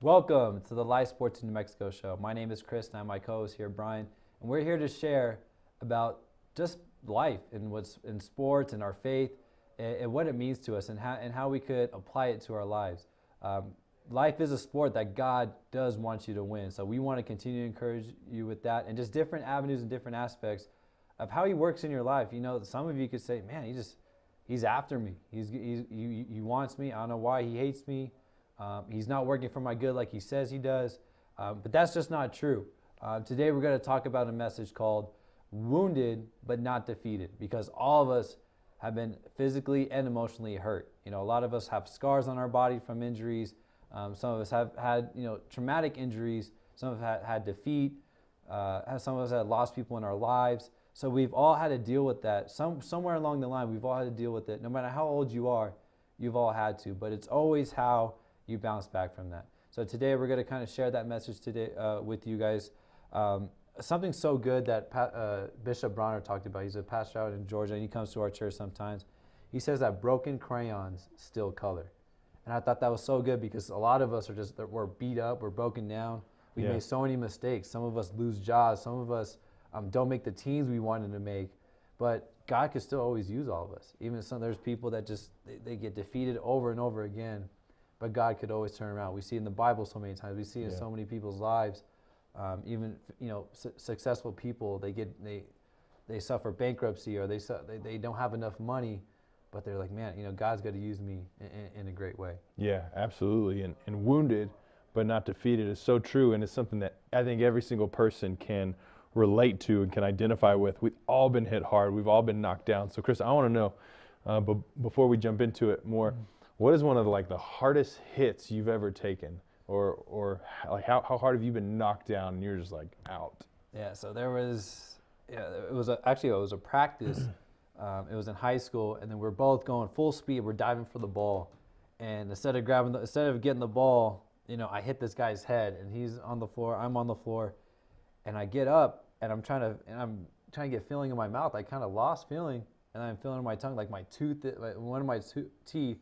Welcome to the Live Sports in New Mexico show. My name is Chris, and I'm my co-host here, Brian, and we're here to share about just life and what's in sports and our faith and what it means to us and how we could apply it to our lives. Life is a sport that God does want you to win, so we want to continue to encourage you with that and just different avenues and different aspects of how He works in your life. You know, some of you could say, "Man, He's after me. He wants me. I don't know why He hates me." He's not working for my good like He says He does. But that's just not true. Today we're going to talk about a message called Wounded but Not Defeated, because all of us have been physically and emotionally hurt. You know, a lot of us have scars on our body from injuries. Some of us have had, traumatic injuries. Some of us had defeat. Some of us had lost people in our lives. So we've all had to deal with that. Somewhere along the line, we've all had to deal with it. No matter how old you are, you've all had to. But it's always how you bounce back from that. So today we're going to kind of share that message today with you guys. Something so good that Bishop Bronner talked about. He's a pastor out in Georgia, and he comes to our church sometimes. He says that broken crayons still color. And I thought that was so good because a lot of us we're beat up, we're broken down. We made so many mistakes. Some of us lose jobs. Some of us don't make the teams we wanted to make. But God could still always use all of us. Even there's people that they get defeated over and over again. But God could always turn around. We see in the Bible so many times. We see in so many people's lives. Even successful people, they suffer bankruptcy or they don't have enough money, but they're like, man, God's going to use me in a great way. Yeah, absolutely. And wounded but not defeated is so true, and it's something that I think every single person can relate to and can identify with. We've all been hit hard. We've all been knocked down. So, Chris, I want to know, but before we jump into it more, what is one of the hardest hits you've ever taken, or like how hard have you been knocked down and you're just like out? Yeah, so it was a practice. It was in high school, and then we're both going full speed. We're diving for the ball, and instead of getting the ball, I hit this guy's head, and he's on the floor. I'm on the floor, and I get up, and I'm trying to get feeling in my mouth. I kind of lost feeling, and I'm feeling in my tongue, like my tooth, one of my teeth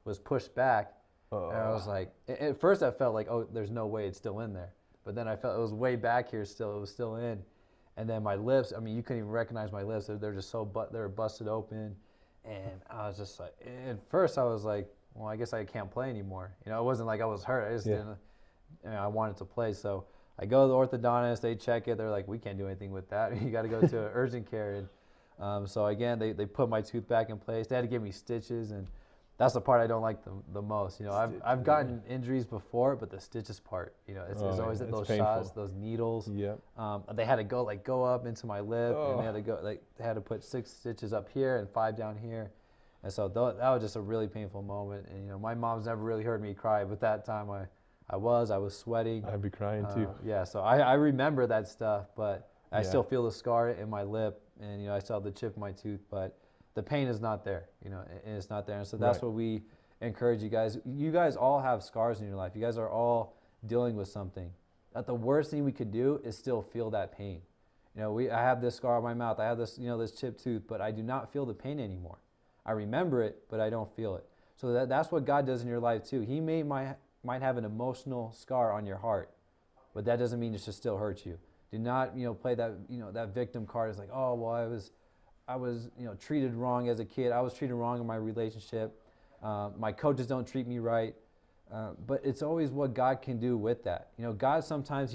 was pushed back. And I was like, at first I felt like, oh, there's no way it's still in there. But then I felt it was way back here still. It was still in. And then my lips, you couldn't even recognize my lips. They're just they were busted open. And I was just like, at first I was like, well, I guess I can't play anymore. It wasn't like I was hurt. I just didn't, I wanted to play. So I go to the orthodontist, they check it. They're like, we can't do anything with that. You got to go to urgent care. And so again, they put my tooth back in place. They had to give me stitches, and that's the part I don't like the most. I've gotten injuries before, but the stitches part, it's always those painful shots, those needles. Yep. They had to go up into my lip, and they had to put 6 stitches up here and 5 down here, and so that was just a really painful moment. And my mom's never really heard me cry, but that time I was sweating. I'd be crying too. Yeah, so I remember that stuff, but I still feel the scar in my lip, and I still have the chip in my tooth, but the pain is not there, and it's not there. And so that's what we encourage you guys. You guys all have scars in your life. You guys are all dealing with something. That the worst thing we could do is still feel that pain. I have this scar on my mouth. I have this, this chipped tooth, but I do not feel the pain anymore. I remember it, but I don't feel it. So that's what God does in your life too. He might have an emotional scar on your heart, but that doesn't mean it should still hurt you. Do not, play that, that victim card. It's like, oh, well, I was treated wrong as a kid. I was treated wrong in my relationship. My coaches don't treat me right. But it's always what God can do with that. God sometimes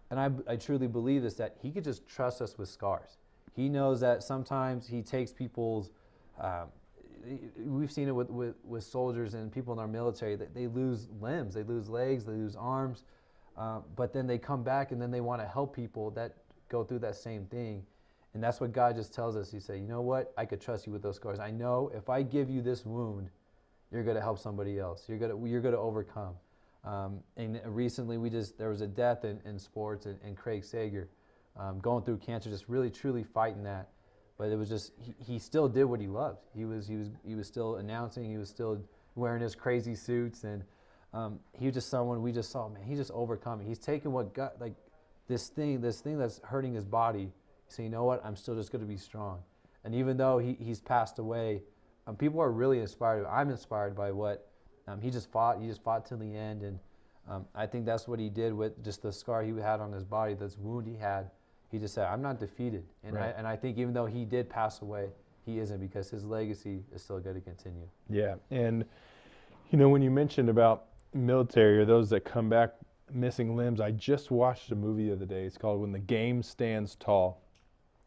and I truly believe this, that He could just trust us with scars. He knows that sometimes He takes people's, we've seen it with soldiers and people in our military, that they lose limbs, they lose legs, they lose arms, but then they come back and then they want to help people that go through that same thing. And that's what God just tells us. He said, you know what? I could trust you with those scars. I know if I give you this wound, you're going to help somebody else. You're going to overcome. And recently there was a death in sports, and Craig Sager going through cancer, just really truly fighting that. But it was just he still did what he loved. He was still announcing. He was still wearing his crazy suits, and he was just someone we just saw. Man, he's just overcoming. He's taking what got this thing that's hurting his body. So you know what? I'm still just going to be strong. And even though he's passed away, people are really inspired. I'm inspired by what he just fought. He just fought till the end, and I think that's what he did with just the scar he had on his body, this wound he had. He just said, I'm not defeated. And, Right. I think even though he did pass away, he isn't, because his legacy is still going to continue. Yeah, and when you mentioned about military or those that come back missing limbs, I just watched a movie the other day. It's called When the Game Stands Tall.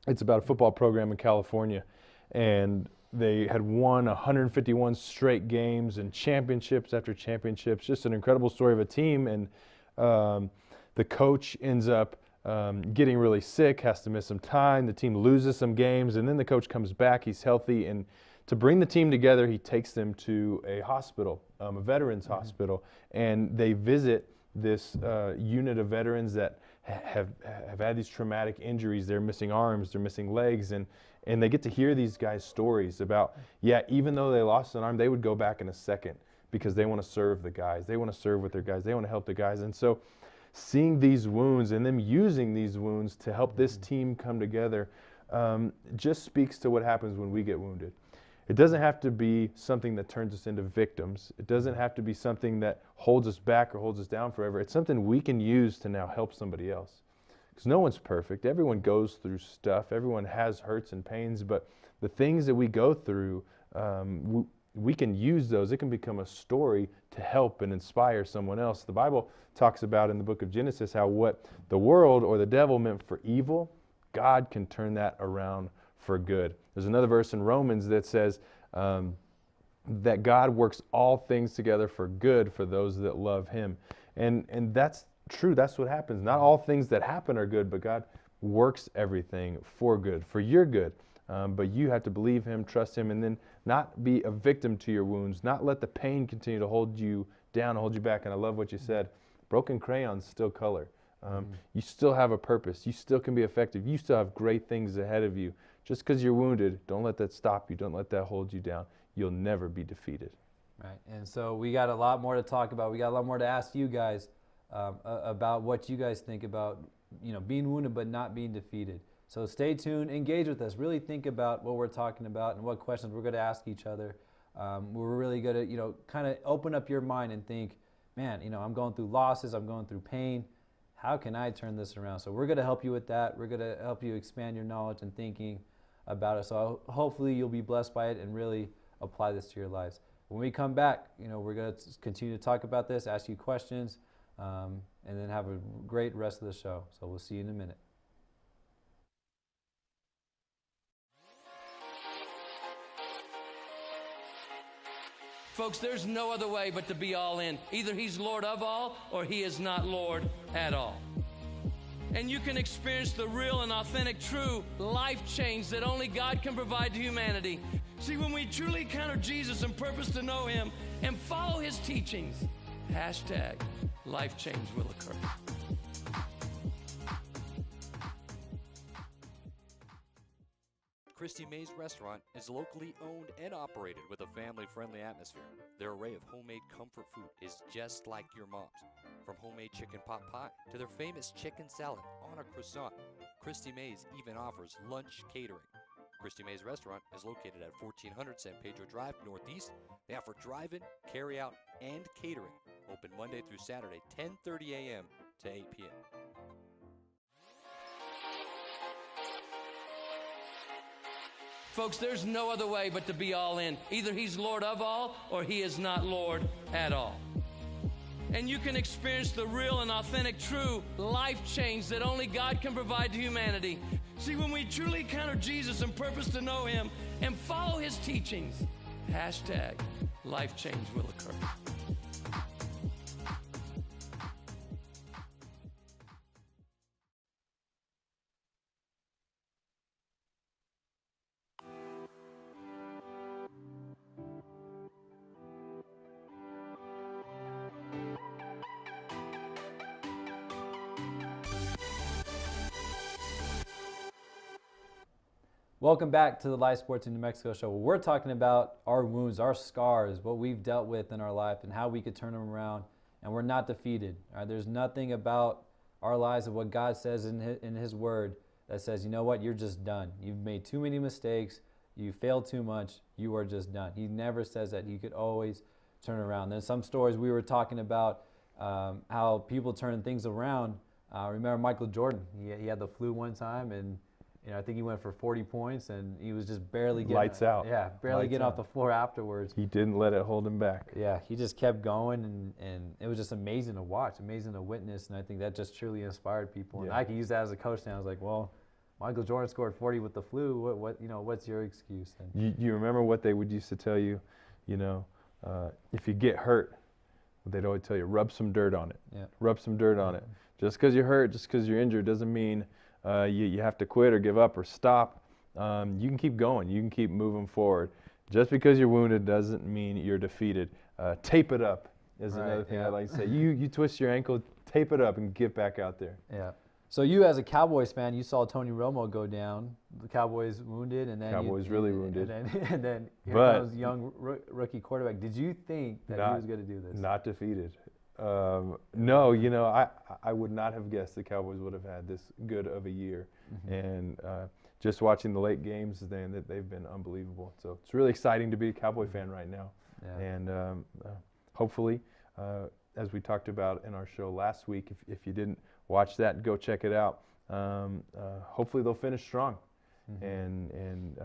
It's about a football program in California, and they had won 151 straight games and championships after championships. Just an incredible story of a team, and the coach ends up getting really sick, has to miss some time. The team loses some games, and then the coach comes back. He's healthy, and to bring the team together, he takes them to a hospital, a veterans hospital, and they visit this unit of veterans that have had these traumatic injuries. They're missing arms, they're missing legs, and they get to hear these guys' stories about, even though they lost an arm, they would go back in a second because they want to serve the guys. They want to serve with their guys. They want to help the guys. And so seeing these wounds and them using these wounds to help this team come together just speaks to what happens when we get wounded. It doesn't have to be something that turns us into victims. It doesn't have to be something that holds us back or holds us down forever. It's something we can use to now help somebody else. Because no one's perfect. Everyone goes through stuff. Everyone has hurts and pains. But the things that we go through, we can use those. It can become a story to help and inspire someone else. The Bible talks about in the book of Genesis how what the world or the devil meant for evil, God can turn that around for good. There's another verse in Romans that says that God works all things together for good for those that love him. And that's true. That's what happens. Not all things that happen are good, but God works everything for good, for your good. But you have to believe him, trust him, and then not be a victim to your wounds, not let the pain continue to hold you down, hold you back. And I love what you said. Broken crayons still color. You still have a purpose. You still can be effective. You still have great things ahead of you. Just because you're wounded, don't let that stop you. Don't let that hold you down. You'll never be defeated. Right. And so we got a lot more to talk about. We got a lot more to ask you guys about what you guys think about, being wounded but not being defeated. So stay tuned, engage with us, really think about what we're talking about and what questions we're going to ask each other. We're really going to, kind of open up your mind and think, man, I'm going through losses, I'm going through pain. How can I turn this around? So we're going to help you with that. We're going to help you expand your knowledge and thinking about it. So hopefully you'll be blessed by it and really apply this to your lives. When we come back, we're going to continue to talk about this, ask you questions, and then have a great rest of the show. So we'll see you in a minute. Folks, there's no other way but to be all in. Either he's Lord of all or he is not Lord at all. And you can experience the real and authentic, true life change that only God can provide to humanity. See, when we truly encounter Jesus and purpose to know him and follow his teachings, #life change will occur. Christy May's restaurant is locally owned and operated with a family-friendly atmosphere. Their array of homemade comfort food is just like your mom's. From homemade chicken pot pie to their famous chicken salad on a croissant, Christy May's even offers lunch catering. Christy May's restaurant is located at 1400 San Pedro Drive, Northeast. They offer drive-in, carry-out, and catering. Open Monday through Saturday, 10:30 a.m. to 8 p.m. Folks, there's no other way but to be all in. Either he's Lord of all or he is not Lord at all. And you can experience the real and authentic, true life change that only God can provide to humanity. See, when we truly encounter Jesus and purpose to know him and follow his teachings, #life change will occur. Welcome back to the Live Sports in New Mexico show, where we're talking about our wounds, our scars, what we've dealt with in our life and how we could turn them around, and we're not defeated. All right? There's nothing about our lives of what God says in his word that says, you know what, you're just done. You've made too many mistakes. You failed too much. You are just done. He never says that. You could always turn around. There's some stories we were talking about how people turn things around. Remember Michael Jordan? He had the flu one time, and I think he went for 40 points, and he was just barely getting Lights out. Yeah, barely Lights getting out. off the floor afterwards. He didn't let it hold him back. Yeah, he just kept going, and it was just amazing to watch, amazing to witness, and I think that just truly inspired people. And Yeah. I can use that as a coach now. I was like, well, Michael Jordan scored 40 with the flu. What's your excuse? And You remember what they would used to tell you, if you get hurt, they'd always tell you, rub some dirt on it. Yeah. Rub some dirt on it. Just because you're hurt, just because you're injured, doesn't mean you have to quit or give up or stop. You can keep going. You can keep moving forward. Just because you're wounded doesn't mean you're defeated. Tape it up is another thing I'd like to say. You twist your ankle, tape it up, and get back out there. Yeah. So you, as a Cowboys fan, you saw Tony Romo go down. The Cowboys wounded, and then Cowboys really wounded. and then here But- comes young rookie quarterback. Did you think that he was going to do this? Not defeated. No, I would not have guessed the Cowboys would have had this good of a year. And just watching the late games, they've been unbelievable. So it's really exciting to be a Cowboy fan right now. Yeah. And hopefully, as we talked about in our show last week, if you didn't watch that, go check it out. Hopefully they'll finish strong and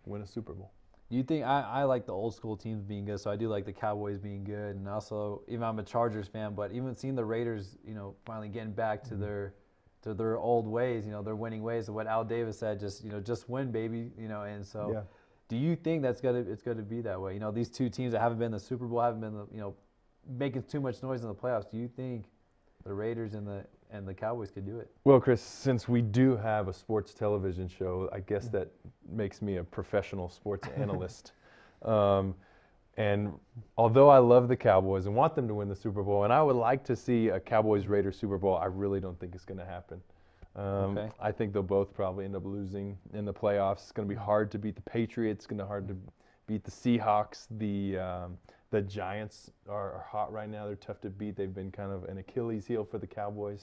win a Super Bowl. Do you think I like the old school teams being good, so I do like the Cowboys being good, and also even I'm a Chargers fan, but even seeing the Raiders, finally getting back to their old ways, their winning ways, and what Al Davis said, just win, baby, and so. Yeah. Do you think it's gonna be that way? These two teams that haven't been in the Super Bowl, haven't been making too much noise in the playoffs. Do you think the Raiders and the Cowboys could do it? Well, Chris, since we do have a sports television show, I guess that makes me a professional sports analyst. And although I love the Cowboys and want them to win the Super Bowl, and I would like to see a Cowboys-Raiders Super Bowl, I really don't think it's going to happen. Okay. I think they'll both probably end up losing in the playoffs. It's going to be hard to beat the Patriots. It's going to be hard to beat the Seahawks. The Giants are hot right now. They're tough to beat. They've been kind of an Achilles heel for the Cowboys.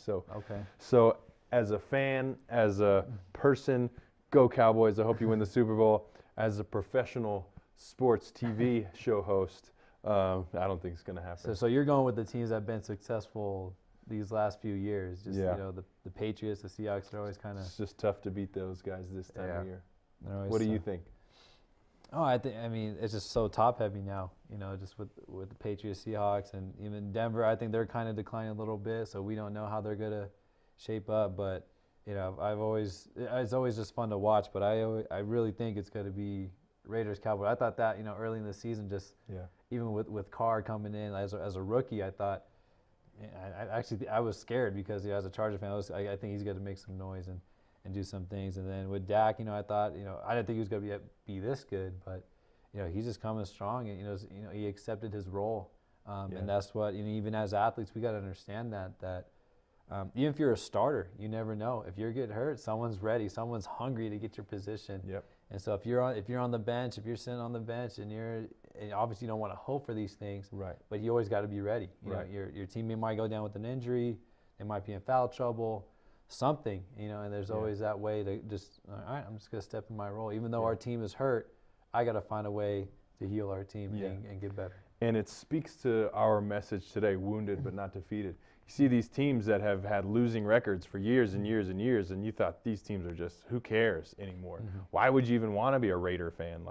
So as a fan, as a person, go Cowboys. I hope you win the Super Bowl. As a professional sports TV show host, I don't think it's going to happen. So you're going with the teams that have been successful these last few years. Just Yeah. The Patriots, the Seahawks, they're always kind of. It's just tough to beat those guys this time of year. Always What do you think? Oh, I mean, it's just so top heavy now. Just with the Patriots, Seahawks, and even Denver. I think they're kind of declining a little bit, so we don't know how they're gonna shape up. But it's always just fun to watch. But I really think it's gonna be Raiders, Cowboys. I thought that early in the season, even with Carr coming in as a rookie, I thought. I was scared because as a Charger fan, I think he's going to make some noise and do some things. And then with Dak, I thought, I didn't think he was going to be this good, but he's just coming strong, and he accepted his role, and that's what even as athletes we got to understand that even if you're a starter, you never know if you're getting hurt, someone's ready, someone's hungry to get your position. Yep. And so if you're on the bench, if you're sitting on the bench, and obviously you don't want to hope for these things, Right. but you always got to be ready. Right. Your teammate might go down with an injury, they might be in foul trouble, something, and there's always that way to just, all right, I'm just going to step in my role. Even though our team is hurt, I got to find a way to heal our team and get better. And it speaks to our message today, wounded but not defeated. You see these teams that have had losing records for years and years and years, and you thought these teams are just, who cares anymore? Why would you even want to be a Raider fan?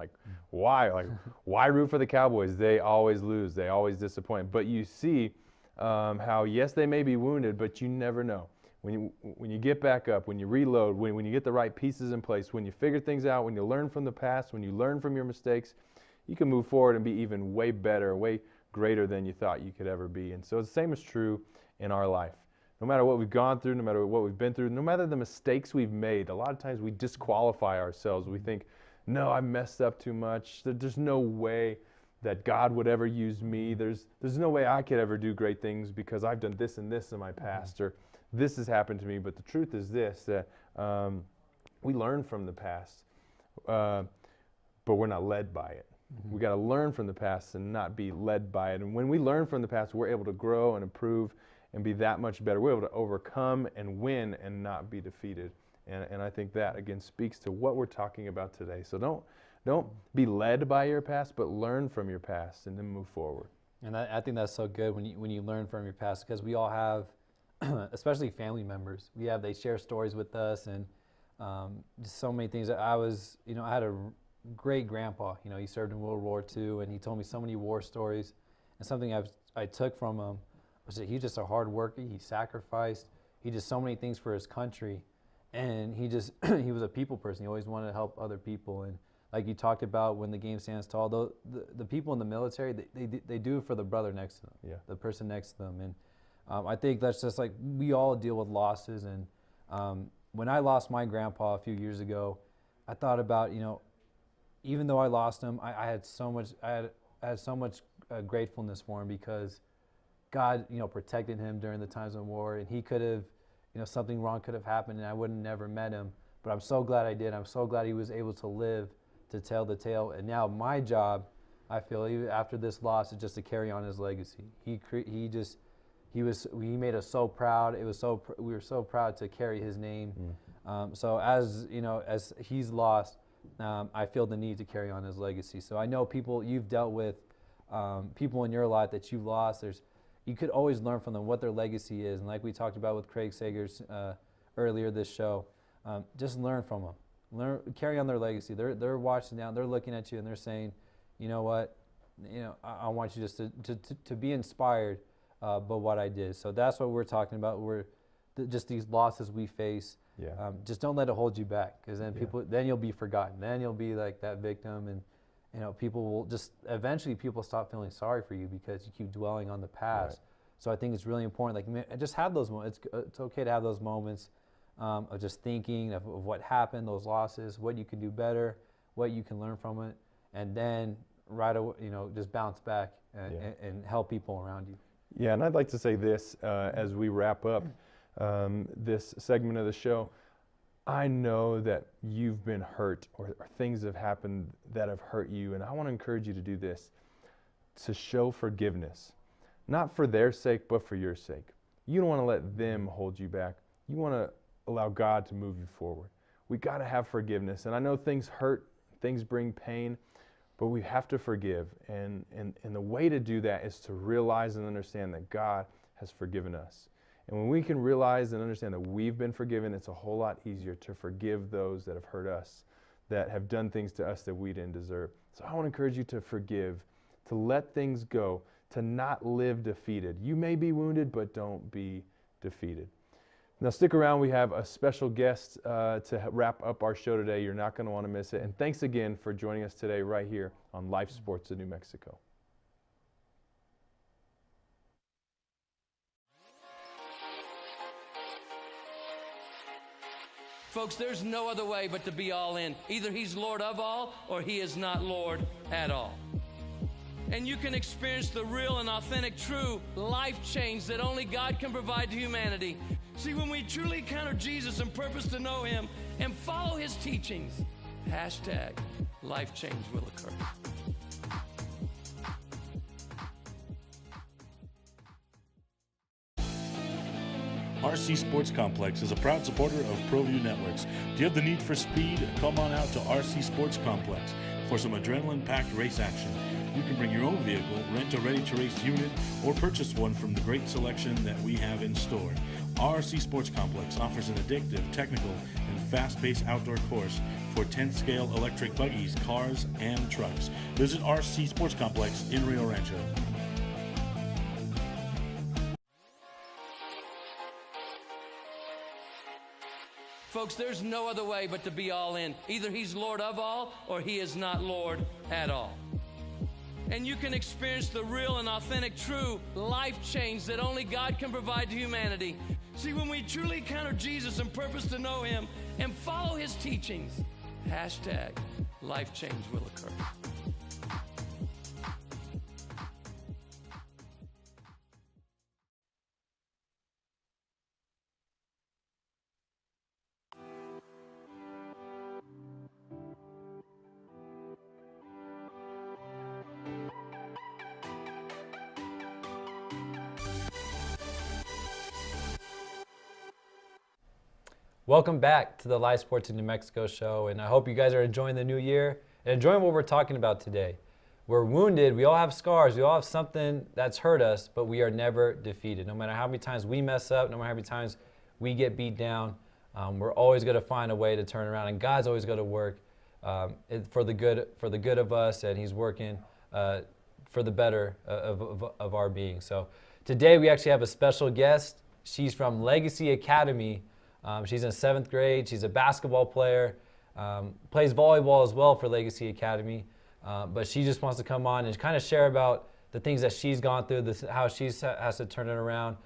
Why? Why root for the Cowboys? They always lose. They always disappoint. But you see how, yes, they may be wounded, but you never know. When you get back up, when you reload, when you get the right pieces in place, when you figure things out, when you learn from the past, when you learn from your mistakes, you can move forward and be even way better, way greater than you thought you could ever be. And so the same is true in our life. No matter what we've gone through, no matter what we've been through, no matter the mistakes we've made, a lot of times we disqualify ourselves. We think, no, I messed up too much. There's no way that God would ever use me. There's no way I could ever do great things because I've done this and this in my past, or this has happened to me. But the truth is this, that we learn from the past, but we're not led by it. We got to learn from the past and not be led by it. And when we learn from the past, we're able to grow and improve and be that much better. We're able to overcome and win and not be defeated. And I think that, again, speaks to what we're talking about today. So don't be led by your past, but learn from your past and then move forward. And I think that's so good when you learn from your past, because we all have, especially family members. They share stories with us, and just so many things. I had a great grandpa. He served in World War II, and he told me so many war stories. And something I took from him was that he's just a hard worker. He sacrificed. He did so many things for his country, and he was a people person. He always wanted to help other people. And like you talked about, when the game stands tall, the people in the military, they do it for the brother next to them, the person next to them. And I think that's just like, we all deal with losses. And when I lost my grandpa a few years ago, I thought about, even though I lost him, I had so much gratefulness for him, because God, protected him during the times of war, and he could have, something wrong could have happened, and I would have never met him. But I'm so glad I did. I'm so glad he was able to live to tell the tale. And now my job, I feel, even after this loss, is just to carry on his legacy. He made us so proud. We were so proud to carry his name. So as he's lost, I feel the need to carry on his legacy. So I know you've dealt with people in your life that you've lost. You could always learn from them what their legacy is. And like we talked about with Craig Sagers earlier this show, just learn from them. Carry on their legacy. They're watching down. They're looking at you, and they're saying, you know what, I want you just to be inspired by what I did. So that's what we're talking about. Just these losses we face. Just don't let it hold you back, because then you'll be forgotten. Then you'll be like that victim, and people will eventually stop feeling sorry for you because you keep dwelling on the past. Right. So I think it's really important. Like, just have those moments. It's okay to have those moments of just thinking of what happened, those losses, what you can do better, what you can learn from it, and then right away, just bounce back and help people around you. Yeah, and I'd like to say this as we wrap up this segment of the show. I know that you've been hurt, or things have happened that have hurt you, and I want to encourage you to do this, to show forgiveness, not for their sake, but for your sake. You don't want to let them hold you back. You want to allow God to move you forward. We got to have forgiveness, and I know things hurt, things bring pain, but we have to forgive, and the way to do that is to realize and understand that God has forgiven us. And when we can realize and understand that we've been forgiven, it's a whole lot easier to forgive those that have hurt us, that have done things to us that we didn't deserve. So I want to encourage you to forgive, to let things go, to not live defeated. You may be wounded, but don't be defeated. Now stick around. We have a special guest to wrap up our show today. You're not going to want to miss it. And thanks again for joining us today right here on Life Sports in New Mexico. Folks, there's no other way but to be all in. Either he's Lord of all, or he is not Lord at all. And you can experience the real and authentic, true life change that only God can provide to humanity. See, when we truly encounter Jesus and purpose to know him and follow his teachings, #life change will occur. RC Sports Complex is a proud supporter of Proview Networks. Do you have the need for speed? Come on out to RC Sports Complex for some adrenaline-packed race action. You can bring your own vehicle, rent a ready-to-race unit, or purchase one from the great selection that we have in store. RC Sports Complex offers an addictive, technical, and fast-paced outdoor course for 10th-scale electric buggies, cars, and trucks. Visit RC Sports Complex in Rio Rancho. Folks, there's no other way but to be all in. Either he's Lord of all, or he is not Lord at all. And you can experience the real and authentic, true life change that only God can provide to humanity. See, when we truly encounter Jesus and purpose to know him and follow his teachings, #life change will occur. Welcome back to the Live Sports in New Mexico show, and I hope you guys are enjoying the new year and enjoying what we're talking about today. we're wounded, we all have scars, we all have something that's hurt us, but we are never defeated. No matter how many times we mess up, no matter how many times we get beat down, we're always going to find a way to turn around, and God's always going to work for the good of us, and He's working for the better of our being. So today we actually have a special guest. She's from Legacy Academy. She's in 7th grade. She's a basketball player, plays volleyball as well for Legacy Academy. But she just wants to come on and kind of share about the things that she's gone through, how she has to turn it around,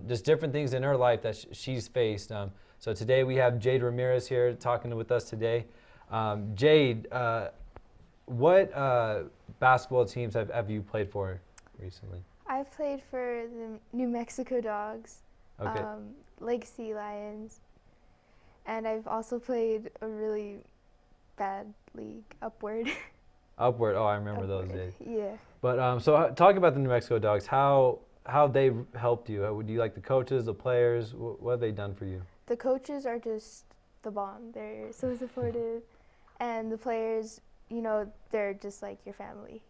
just different things in her life that she's faced. So today we have Jade Ramirez here talking with us today. Jade, what basketball teams have you played for recently? I've played for the New Mexico Dogs, Okay. Legacy Lions, and I've also played a really bad league, Upward. Upward. Oh, I remember those Upward. days. Yeah. But so talk about the New Mexico Dogs. How they helped you? Do you like the coaches, the players? What have they done for you? The coaches are just the bomb. They're so supportive, and the players, they're just like your family.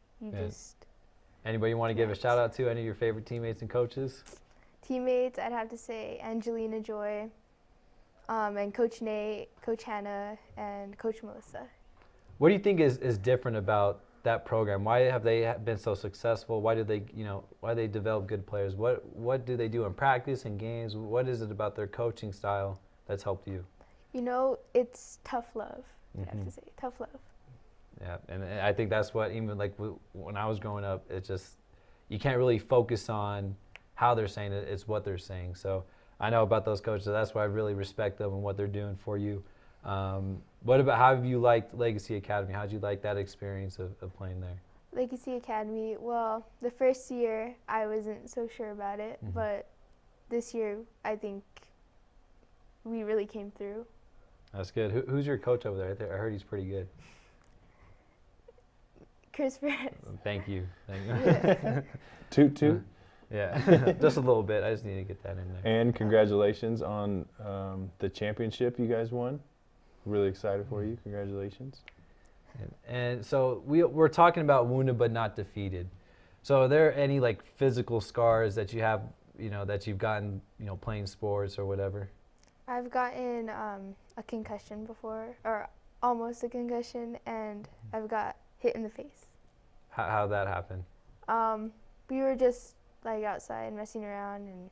Anybody you want to give a shout out to? Any of your favorite teammates and coaches? Teammates, I'd have to say Angelina Joy, and Coach Nate, Coach Hannah, and Coach Melissa. What do you think is different about that program? Why have they been so successful? Why do they develop good players? What do they do in practice and games? What is it about their coaching style that's helped you? It's tough love. I have to say, tough love. Yeah, and I think that's what, even like when I was growing up, it's just, you can't really focus on how they're saying it, it's what they're saying. So I know about those coaches, so that's why I really respect them and what they're doing for you. What about, how have you liked Legacy Academy? How did you like that experience of playing there? Legacy Academy, well, the first year I wasn't so sure about it, but this year I think we really came through. That's good. Who's your coach over there? I heard he's pretty good. Chris Perez. Thank you. Yeah. Toot. Yeah, just a little bit. I just need to get that in there. And congratulations on the championship you guys won. Really excited for you. Congratulations. And so we're talking about wounded but not defeated. So are there any like physical scars that you have, that you've gotten, playing sports or whatever? I've gotten a concussion before, or almost a concussion, and I've got hit in the face. How'd that happen? We were just like outside messing around, and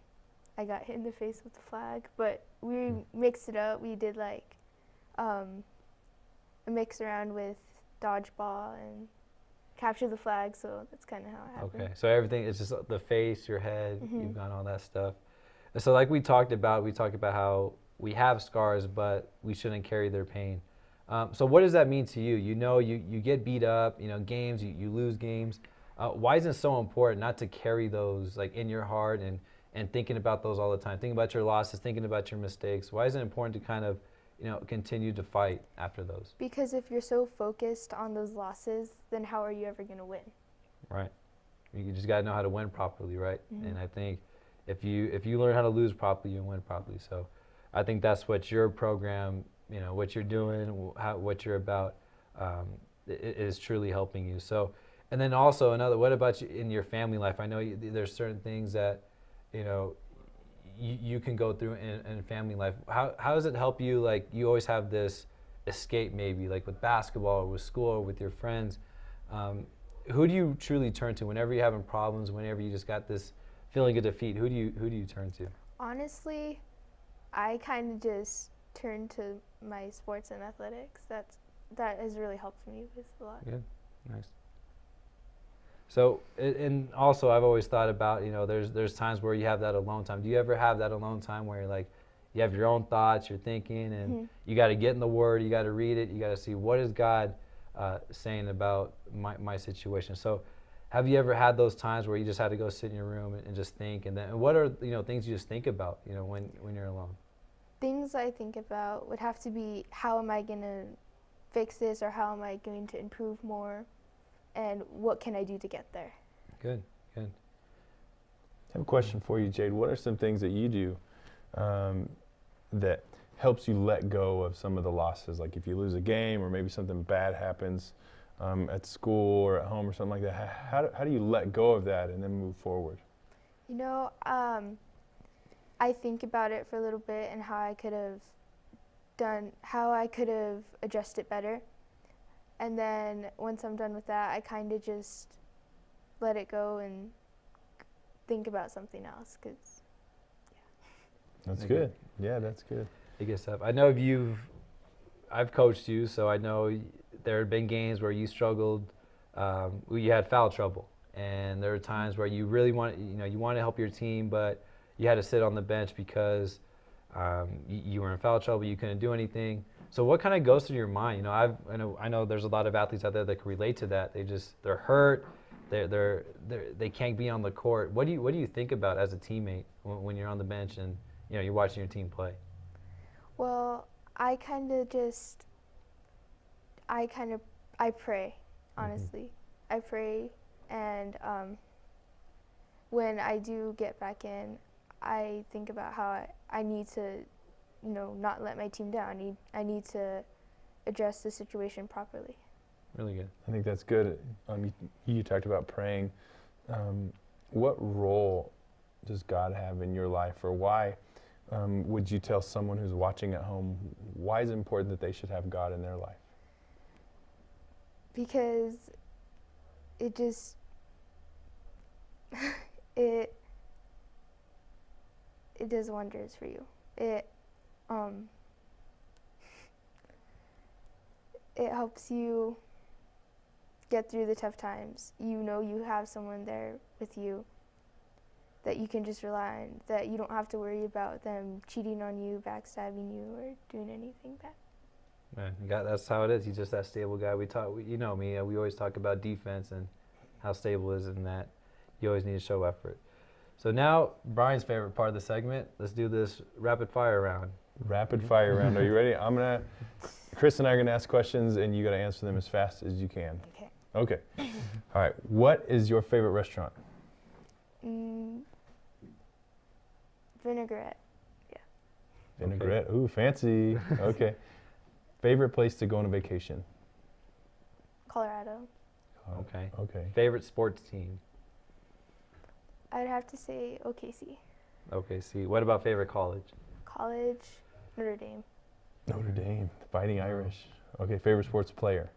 I got hit in the face with the flag, but we mixed it up. We did like a mix around with dodgeball and capture the flag, so that's kind of how it happened. Okay, so everything is just the face, your head, you've got all that stuff. And so like we talked about how we have scars, but we shouldn't carry their pain. So what does that mean to you? You get beat up, games, you lose games. Why is it so important not to carry those like in your heart and thinking about those all the time? Thinking about your losses, thinking about your mistakes. Why is it important to kind of, continue to fight after those? Because if you're so focused on those losses, then how are you ever going to win? Right. You just got to know how to win properly, right? And I think if you learn how to lose properly, you win properly. So I think that's what your program, what you're doing, what you're about, is truly helping you. So, and then also what about you in your family life? I know there's certain things that, you can go through in family life. How does it help you? Like, you always have this escape, maybe like with basketball or with school or with your friends. Who do you truly turn to whenever you're having problems, whenever you just got this feeling of defeat? Who do you turn to? Honestly, I kind of just turn to my sports and athletics. That has really helped me with a lot. Good, nice. So, and also I've always thought about, there's times where you have that alone time. Do you ever have that alone time where you're like, you have your own thoughts, you're thinking, and you got to get in the Word, you got to read it, you got to see what is God saying about my situation. So, have you ever had those times where you just had to go sit in your room and just think? And then, what are things you just think about, when you're alone? Things I think about would have to be, how am I going to fix this, or how am I going to improve more, and what can I do to get there? Good. I have a question for you, Jade. What are some things that you do that helps you let go of some of the losses? Like if you lose a game or maybe something bad happens, at school or at home or something like that, how do you let go of that and then move forward? You know, I think about it for a little bit and how I could have addressed it better. And then once I'm done with that, I kind of just let it go and think about something else. That's good. Yeah, that's good. I guess I know I've coached you, so I know there have been games where you struggled, where you had foul trouble, and there were times where you really wanted to help your team, but you had to sit on the bench because you were in foul trouble, you couldn't do anything. So what kind of goes through your mind? You know, I know there's a lot of athletes out there that can relate to that. They're hurt, they can't be on the court. What do you think about as a teammate when you're on the bench and you're watching your team play? Well, I pray, honestly. I pray, and when I do get back in, I think about how I need to, not let my team down. I need to address the situation properly. Really good. I think that's good. You talked about praying. What role does God have in your life, or why would you tell someone who's watching at home why is it important that they should have God in their life? Because it just it does wonders for you. It helps you get through the tough times. You have someone there with you that you can just rely on, that you don't have to worry about them cheating on you, backstabbing you, or doing anything bad. Man, that's how it is. He's just that stable guy. We always talk about defense and how stable it is, and that you always need to show effort. So now, Brian's favorite part of the segment. Let's do this rapid fire round. Rapid fire round. Are you ready? Chris and I are gonna ask questions, and you gotta answer them as fast as you can. Okay. Okay. All right. What is your favorite restaurant? Vinaigrette. Yeah. Vinaigrette. Ooh, fancy. Okay. Favorite place to go on a vacation? Colorado. Okay. Okay. Favorite sports team? I'd have to say OKC. OKC. What about favorite college? College, Notre Dame. Notre Dame, the Fighting Irish. Okay. Favorite sports player?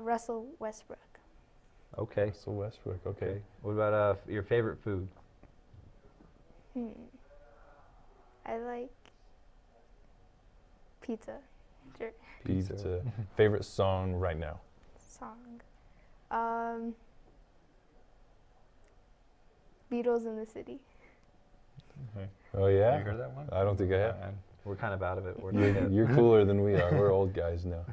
Russell Westbrook. Okay. Russell Westbrook. Okay. What about your favorite food? I like pizza. Sure. Pizza. Favorite song right now? Song. Beatles in the City. Okay. Oh yeah. Have you heard that one? I don't think I have. We're kind of out of it. You're cooler than we are. We're old guys now.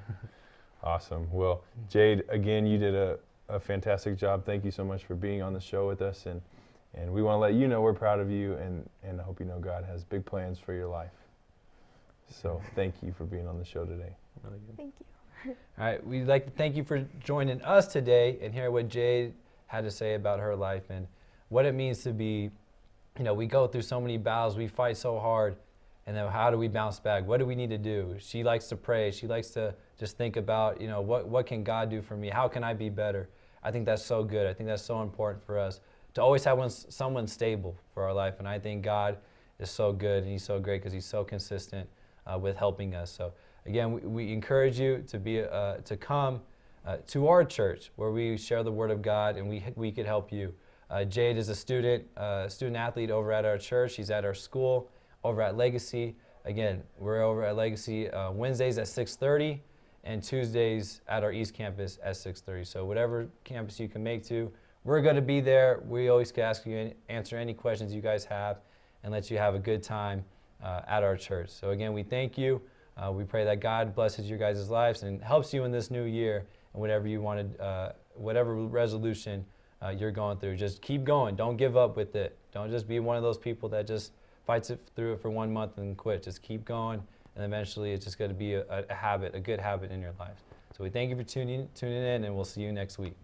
Awesome. Well, Jade, again, you did a fantastic job. Thank you so much for being on the show with us, and we want to let you know we're proud of you, and I hope you know God has big plans for your life. So thank you for being on the show today. Really good. Thank you. All right, we'd like to thank you for joining us today and hear what Jade had to say about her life and what it means to be, we go through so many battles, we fight so hard, and then how do we bounce back? What do we need to do? She likes to pray. She likes to just think about, what can God do for me? How can I be better? I think that's so good. I think that's so important for us to always have someone stable for our life. And I think God is so good and He's so great because He's so consistent with helping us. So again, we encourage you to come to our church where we share the Word of God and we could help you. Jade is a student athlete over at our church. She's at our school over at Legacy. Again, we're over at Legacy Wednesdays at 6:30 and Tuesdays at our East Campus at 6:30. So whatever campus you can make to, we're going to be there. We always can ask you and answer any questions you guys have and let you have a good time at our church. So again, we thank you. We pray that God blesses your guys' lives and helps you in this new year and whatever you wanted, whatever resolution you're going through. Just keep going. Don't give up with it. Don't just be one of those people that just fights it through it for 1 month and quit. Just keep going, and eventually it's just going to be a habit, a good habit in your life. So we thank you for tuning in, and we'll see you next week.